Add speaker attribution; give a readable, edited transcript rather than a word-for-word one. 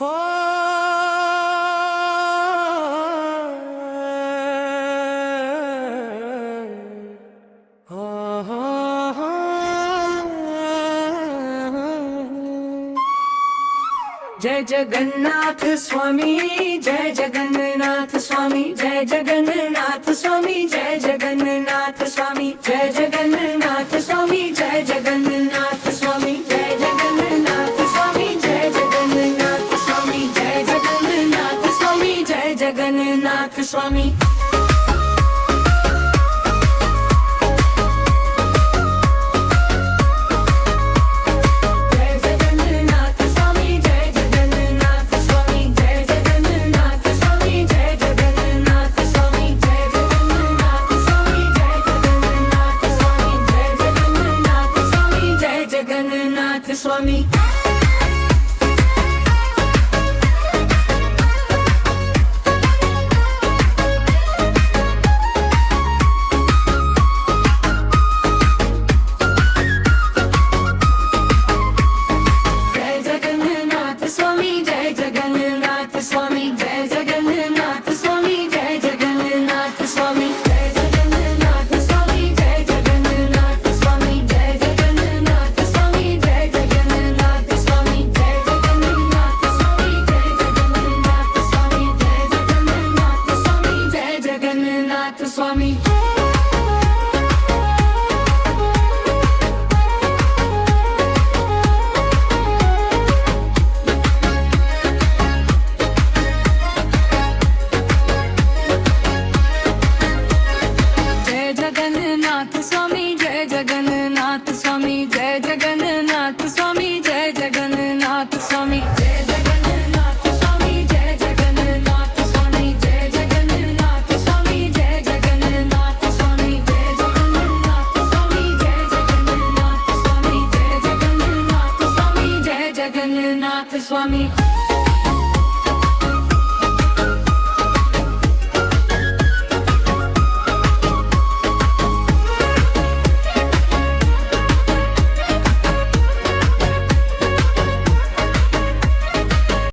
Speaker 1: हो जय जगन्नाथ स्वामी, जय जगन्नाथ स्वामी, जय जगन्नाथ स्वामी, जय जगन्नाथ स्वामी, जय जगन्नाथ स्वामी, जय जगन्नाथ स्वामी, जय जगन्नाथ स्वामी, जय जगन्नाथ स्वामी, जय जगन्नाथ स्वामी, जय जगन्नाथ स्वामी। जगन्नाथ स्वामी जय जगन्नाथ स्वामी, जय जगन्नाथ स्वामी, जय जगन्नाथ स्वामी, जय जगन्नाथ स्वामी, जय जगन्नाथ स्वामी, जय जगन्नाथ स्वामी, जय जगन्नाथ स्वामी, जय जगन्नाथ स्वामी, जय जगन्नाथ स्वामी, जय जगन्नाथ स्वामी, जय जगन्नाथ स्वामी, जय जगन्नाथ स्वामी। जय जगन्नाथ स्वामी, जय जगन्नाथ स्वामी, जय जगन्नाथ स्वामी, जय जगन्नाथ स्वामी, जय जगन्नाथ स्वामी, जय जगन्नाथ स्वामी, जय जगन्नाथ स्वामी, जय जगन्नाथ स्वामी, जय जगन्नाथ स्वामी, जय जगन्नाथ स्वामी, जय जगन्नाथ स्वामी, जय जगन्नाथ स्वामी।